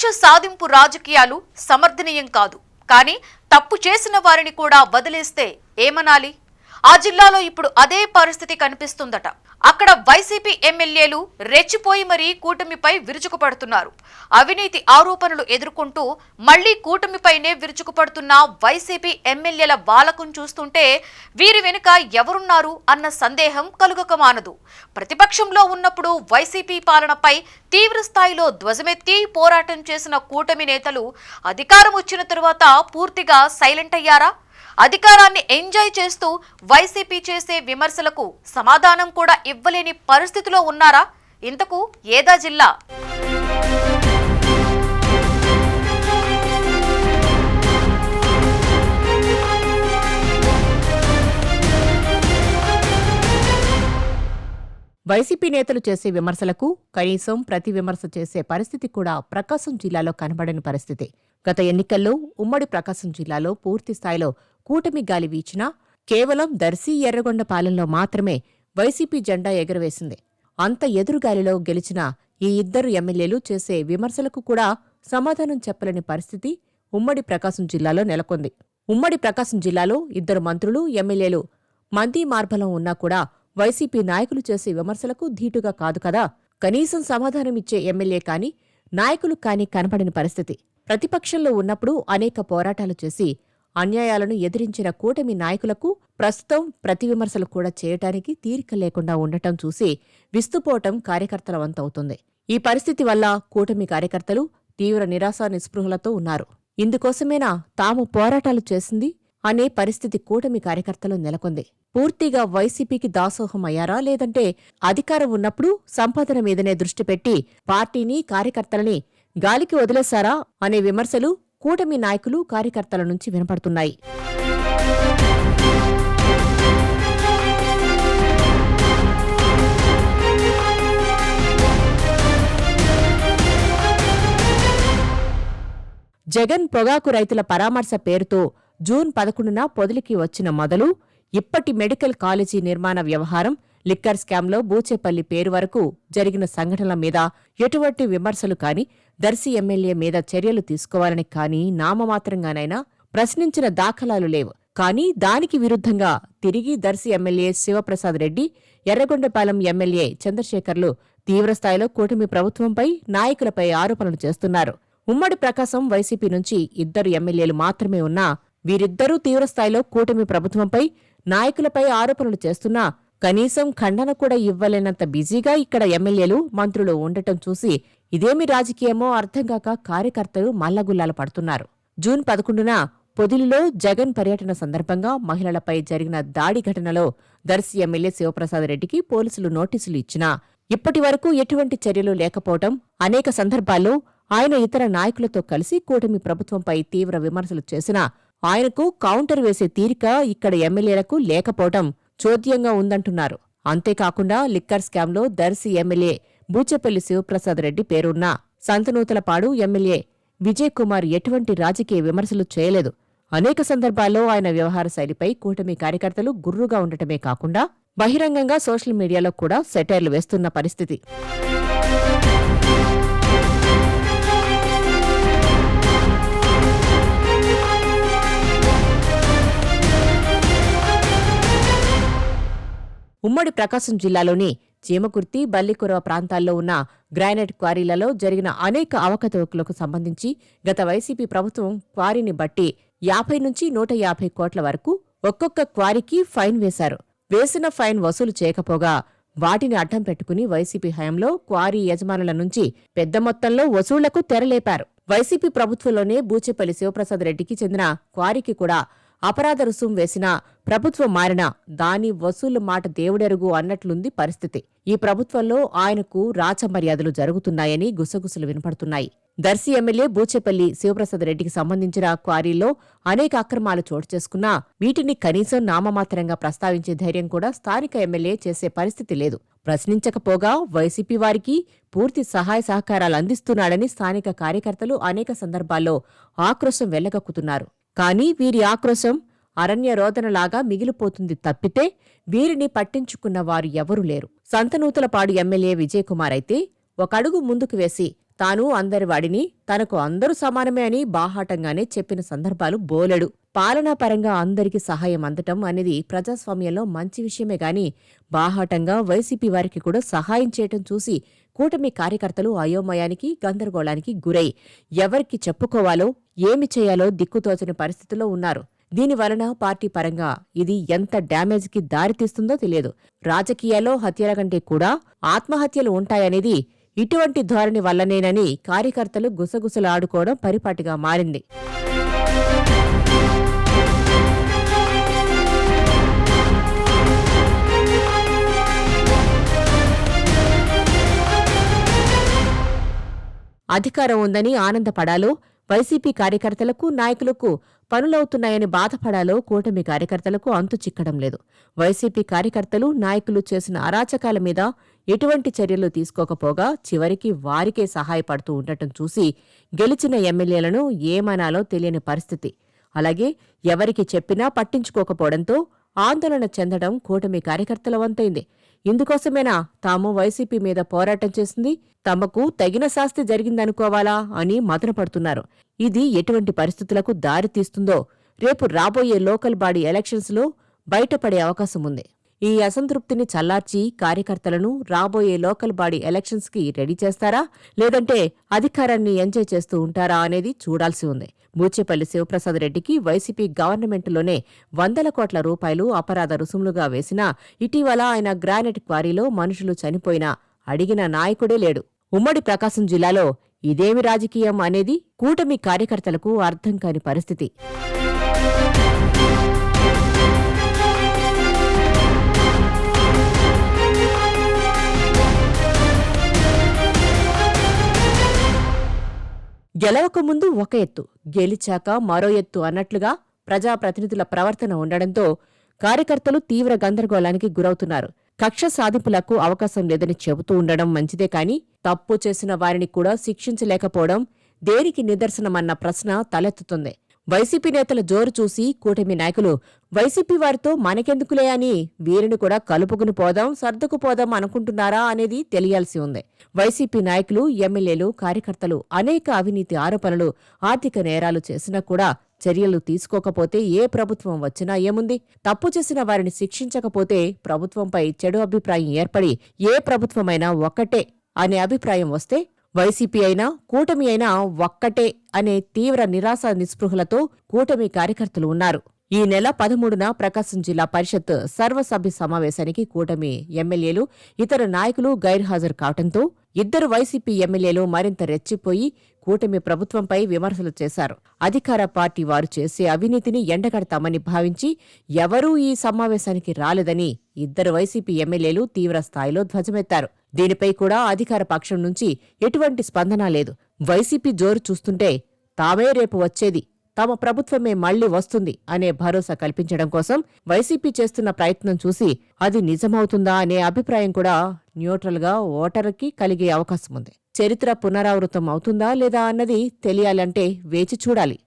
కక్ష సాధింపు రాజకీయాలు సమర్థనీయం కాదు. కానీ తప్పు చేసిన వారిని కూడా వదిలేస్తే ఏమనాలి? ఆ జిల్లాలో ఇప్పుడు అదే పరిస్థితి కనిపిస్తుందట. అక్కడ వైసీపీ ఎమ్మెల్యేలు రెచ్చిపోయి మరీ కూటమిపై విరుచుకుపడుతున్నారు. అవినీతి ఆరోపణలు ఎదుర్కొంటూ మళ్లీ కూటమిపైనే విరుచుకుపడుతున్న వైసీపీ ఎమ్మెల్యేల వాలకం చూస్తుంటే వీరి వెనుక ఎవరున్నారు అన్న సందేహం కలుగక మానదు. ప్రతిపక్షంలో ఉన్నప్పుడు వైసీపీ పాలనపై తీవ్ర స్థాయిలో ధ్వజమెత్తి పోరాటం చేసిన కూటమి నేతలు అధికారం వచ్చిన తరువాత పూర్తిగా సైలెంట్ అయ్యారా? అధికారాన్ని ఎంజాయ్ చేస్తూ వైసీపీ చేసే విమర్శలకు సమాధానం కూడా ఇవ్వలేని పరిస్థితిలో ఉన్నారా? ఇంతకు ఏదా జిల్లా? వైసీపీ నేతలు చేసే విమర్శలకు కనీసం ప్రతి విమర్శ చేసే పరిస్థితి కూడా ప్రకాశం జిల్లాలో కనబడని పరిస్థితి. గత ఎన్నికల్లో ఉమ్మడి ప్రకాశం జిల్లాలో పూర్తి స్థాయిలో కూటమి గాలి వీచినా కేవలం దర్శి ఎర్రగొండపాలెంలో మాత్రమే వైసీపీ జెండా ఎగురవేసింది. అంత ఎదురుగాలిలో గెలిచిన ఈ ఇద్దరు ఎమ్మెల్యేలు చేసే విమర్శలకు కూడా సమాధానం చెప్పలేని పరిస్థితి ఉమ్మడి ప్రకాశం జిల్లాలో నెలకొంది. ఉమ్మడి ప్రకాశం జిల్లాలో ఇద్దరు మంత్రులు, ఎమ్మెల్యేలు మంది మార్బలం ఉన్నా కూడా వైసీపీ నాయకులు చేసే విమర్శలకు ధీటుగా కాదు కదా. కనీసం సమాధానమిచ్చే ఎమ్మెల్యే కాని, నాయకులు కాని కనపడని పరిస్థితి. ప్రతిపక్షంలో ఉన్నప్పుడు అనేక పోరాటాలు చేసి అన్యాయాలను ఎదిరించిన కూటమి నాయకులకు ప్రస్తుతం ప్రతి విమర్శలు కూడా చేయటానికి తీరిక లేకుండా ఉండటం చూసి విస్తుపోవటం కార్యకర్తల వంతవుతుంది. ఈ పరిస్థితి వల్ల కూటమి కార్యకర్తలు తీవ్ర నిరాశ నిస్పృహలతో ఉన్నారు. ఇందుకోసమేనా తాము పోరాటాలు చేసింది అనే పరిస్థితి కూటమి కార్యకర్తలు నెలకొంది. పూర్తిగా వైసీపీకి దాసోహం అయ్యారా, లేదంటే అధికారం ఉన్నప్పుడు సంపాదన మీదనే దృష్టి పెట్టి పార్టీని, కార్యకర్తలని గాలికి వదిలేశారా అనే విమర్శలు కూటమి నాయకులు, కార్యకర్తల నుంచి వినపడుతున్నాయి. జగన్ పొగాకు రైతుల పరామర్శ పేరుతో జూన్ 11న పొదిలికి వచ్చిన మొదలు ఇప్పటి మెడికల్ కాలేజీ నిర్మాణ వ్యవహారం, లిక్కర్ స్కామ్లో బూచేపల్లి పేరు వరకు జరిగిన సంఘటనల మీద ఎటువంటి విమర్శలు కాని, దర్శి ఎమ్మెల్యే మీద చర్యలు తీసుకోవాలని కాని నామమాత్రంగానైనా ప్రశ్నించిన దాఖలాలు లేవు. కానీ దానికి విరుద్ధంగా తిరిగి దర్శి ఎమ్మెల్యే శివప్రసాద్ రెడ్డి, ఎర్రగొండపాలెం ఎమ్మెల్యే చంద్రశేఖర్లు తీవ్రస్థాయిలో కూటమి ప్రభుత్వంపై, నాయకులపై ఆరోపణలు చేస్తున్నారు. ఉమ్మడి ప్రకాశం వైసీపీ నుంచి ఇద్దరు ఎమ్మెల్యేలు మాత్రమే ఉన్నా వీరిద్దరూ తీవ్రస్థాయిలో కూటమి ప్రభుత్వంపై, నాయకులపై ఆరోపణలు చేస్తున్నా కనీసం ఖండన కూడా ఇవ్వలేనంత బిజీగా ఇక్కడ ఎమ్మెల్యేలు, మంత్రులు ఉండటం చూసి ఇదేమి రాజకీయమో అర్థంగాక కార్యకర్తలు మల్లగుల్లాల పడుతున్నారు. జూన్ 11న పొదిలిలో జగన్ పర్యటన సందర్భంగా మహిళలపై జరిగిన దాడి ఘటనలో దర్శి ఎమ్మెల్యే శివప్రసాద్ రెడ్డికి పోలీసులు నోటీసులు ఇచ్చినా ఇప్పటి వరకు ఎటువంటి చర్యలు లేకపోవటం, అనేక సందర్భాల్లో ఆయన ఇతర నాయకులతో కలిసి కూటమి ప్రభుత్వంపై తీవ్ర విమర్శలు చేసినా ఆయనకు కౌంటర్ వేసే తీరిక ఇక్కడ ఎమ్మెల్యేలకు లేకపోవటం చోద్యంగా ఉందంటున్నారు. అంతేకాకుండా లిక్కర్ స్కామ్లో దర్శి ఎమ్మెల్యే బూచేపల్లి శివప్రసాద్ రెడ్డి పేరున్న సంతనూతలపాడు ఎమ్మెల్యే విజయ్ కుమార్ ఎటువంటి రాజకీయ విమర్శలు చేయలేదు. అనేక సందర్భాల్లో ఆయన వ్యవహార శైలిపై కూటమి కార్యకర్తలు గుర్రుగా ఉండటమే కాకుండా బహిరంగంగా సోషల్ మీడియాలో కూడా సెటైర్లు వేస్తున్న పరిస్థితి. ఉమ్మడి ప్రకాశం జిల్లాలోని చీమకుర్తి, బల్లికురవ ప్రాంతాల్లో ఉన్న గ్రానైట్ క్వారీలలో జరిగిన అనేక అవకతవకలకు సంబంధించి గత వైసీపీ ప్రభుత్వం క్వారీని బట్టి 50 నుంచి 150 కోట్ల వరకు ఒక్కొక్క క్వారీకి ఫైన్ వేశారు. వేసిన ఫైన్ వసూలు చేయకపోగా వాటిని అడ్డం పెట్టుకుని వైసీపీ హయాంలో క్వారీ యజమానుల నుంచి పెద్ద మొత్తంలో వసూళ్లకు తెరలేపారు. వైసీపీ ప్రభుత్వంలోనే బూచేపల్లి శివప్రసాద్ రెడ్డికి చెందిన క్వారీకి కూడా అపరాధ రుసుం వేసినా ప్రభుత్వం మారినా దాని వసూలు మాట దేవుడెరుగు అన్నట్లుంది పరిస్థితి. ఈ ప్రభుత్వంలో ఆయనకు రాచమర్యాదలు జరుగుతున్నాయని గుసగుసలు వినపడుతున్నాయి. దర్శి ఎమ్మెల్యే బూచేపల్లి శివప్రసాద్ రెడ్డికి సంబంధించిన క్వారీల్లో అనేక అక్రమాలు చోటు చేసుకున్నా వీటిని కనీసం నామమాత్రంగా ప్రస్తావించే ధైర్యం కూడా స్థానిక ఎమ్మెల్యే చేసే పరిస్థితి లేదు. ప్రశ్నించకపోగా వైసీపీ వారికి పూర్తి సహాయ సహకారాలు అందిస్తున్నాడని స్థానిక కార్యకర్తలు అనేక సందర్భాల్లో ఆక్రోశం వెళ్లగక్కుతున్నారు. కానీ వీరి ఆక్రోశం అరణ్య రోదనలాగా మిగిలిపోతుంది తప్పితే వీరిని పట్టించుకున్న వారు ఎవరూ లేరు. సంతనూతలపాడు ఎమ్మెల్యే విజయ్ కుమార్ అయితే ఒక అడుగు ముందుకు వేసి తాను అందరివాడిని, తనకు అందరూ సమానమే అని బాహాటంగానే చెప్పిన సందర్భాలు బోలెడు. పాలనాపరంగా అందరికీ సహాయం అందటం అనేది ప్రజాస్వామ్యంలో మంచి విషయమే గాని బాహాటంగా వైసీపీ వారికి కూడా సహాయం చేయటం చూసి కూటమి కార్యకర్తలు అయోమయానికి, గందరగోళానికి గురై ఎవరికి చెప్పుకోవాలో, ఏమి చేయాలో దిక్కుతోచని పరిస్థితిలో ఉన్నారు. దీనివలన పార్టీ పరంగా ఇది ఎంత డ్యామేజ్కి దారితీస్తుందో తెలియదు. రాజకీయాల్లో హత్యల కంటే కూడా ఆత్మహత్యలు ఉంటాయనేది ఇటువంటి ధోరణి వల్లనేనని కార్యకర్తలు గుసగుసలాడుకోవడం పరిపాటిగా మారింది. అధికారం ఉందని ఆనందపడాలో, వైసీపీ కార్యకర్తలకు, నాయకులకు పనులవుతున్నాయని బాధపడాలో కూటమి కార్యకర్తలకు అంతు చిక్కడం లేదు. వైసీపీ కార్యకర్తలు, నాయకులు చేసిన అరాచకాల మీద ఎటువంటి చర్యలు తీసుకోకపోగా చివరికి వారికే సహాయపడుతూ ఉండటం చూసి గెలిచిన ఎమ్మెల్యేలను ఏమనాలో తెలియని పరిస్థితి. అలాగే ఎవరికి చెప్పినా పట్టించుకోకపోవడంతో ఆందోళన చెందడం కూటమి కార్యకర్తల వంతైంది. ఇందుకోసమేనా తాము వైసీపీ మీద పోరాటం చేసింది, తమకు తగిన శాస్తి జరిగిందనుకోవాలా అని మదనపడుతున్నారు. ఇది ఎటువంటి పరిస్థితులకు దారితీస్తుందో రేపు రాబోయే లోకల్ బాడీ ఎలక్షన్స్లో బయటపడే అవకాశం ఉంది. ఈ అసంతృప్తిని చల్లార్చి కార్యకర్తలను రాబోయే లోకల్ బాడీ ఎలక్షన్స్కి రెడీ చేస్తారా, లేదంటే అధికారాన్ని ఎంజాయ్ చేస్తూ ఉంటారా అనేది చూడాల్సి ఉంది. బూచేపల్లి శివప్రసాద్ రెడ్డికి వైసీపీ గవర్నమెంటులోనే 100 కోట్ల రూపాయలు అపరాధ రుసుములుగా వేసినా ఇటీవల ఆయన గ్రానైట్ క్వారీలో మనుషులు చనిపోయినా అడిగిన నాయకుడే లేడు. ఉమ్మడి ప్రకాశం జిల్లాలో ఇదేమి రాజకీయం అనేది కూటమి కార్యకర్తలకు అర్థం కాని పరిస్థితి. గెలవకముందు ఒక ఎత్తు, గెలిచాక మరో ఎత్తు అన్నట్లుగా ప్రజాప్రతినిధుల ప్రవర్తన ఉండడంతో కార్యకర్తలు తీవ్ర గందరగోళానికి గురవుతున్నారు. కక్ష సాధింపులకు అవకాశం లేదని చెబుతూ ఉండడం మంచిదే కాని తప్పు చేసిన వారిని కూడా శిక్షించలేకపోవడం దేనికి నిదర్శనమన్న ప్రశ్న తలెత్తుతుంది. వైసీపీ నేతల జోరు చూసి కూటమి నాయకులు వైసీపీ వారితో మనకెందుకులే అని వీరిని కూడా కలుపుకుని పోదాం, సర్దుకుపోదాం అనుకుంటున్నారా అనేది తెలియాల్సి ఉంది. వైసీపీ నాయకులు, ఎమ్మెల్యేలు, కార్యకర్తలు అనేక అవినీతి ఆరోపణలు, ఆర్థిక నేరాలు చేసినా కూడా చర్యలు తీసుకోకపోతే ఏ ప్రభుత్వం వచ్చినా ఏముంది? తప్పు చేసిన వారిని శిక్షించకపోతే ప్రభుత్వంపై చెడు అభిప్రాయం ఏర్పడి ఏ ప్రభుత్వమైనా ఒక్కటే అనే అభిప్రాయం వస్తే వైసీపీ అయినా కూటమి అయినా ఒక్కటే అనే తీవ్ర నిరాశ నిస్పృహలతో కూటమి కార్యకర్తలు ఉన్నారు. ఈ నెల 13న ప్రకాశం జిల్లా పరిషత్ సర్వసభ్య సమావేశానికి కూటమి ఎమ్మెల్యేలు, ఇతర నాయకులు గైర్హాజరు కావడంతో ఇద్దరు వైసీపీ ఎమ్మెల్యేలు మరింత రెచ్చిపోయి కూటమి ప్రభుత్వంపై విమర్శలు చేశారు. అధికార పార్టీ వారు చేసే అవినీతిని ఎండగడతామని భావించి ఎవరూ ఈ సమావేశానికి రాలేదని ఇద్దరు వైసీపీ ఎమ్మెల్యేలు తీవ్ర స్థాయిలో ధ్వజమెత్తారు. దీనిపై కూడా అధికార పక్షం నుంచి ఎటువంటి స్పందన లేదు. వైసీపీ జోరు చూస్తుంటే తామే రేపు వచ్చేది, తమ ప్రభుత్వమే మళ్లీ వస్తుంది అనే భరోసా కల్పించడం కోసం వైసీపీ చేస్తున్న ప్రయత్నం చూసి అది నిజమవుతుందా అనే అభిప్రాయం కూడా న్యూట్రల్గా ఓటర్కి కలిగే అవకాశం ఉంది. చరిత్ర పునరావృతం అవుతుందా లేదా అన్నది తెలియాలంటే వేచి చూడాలి.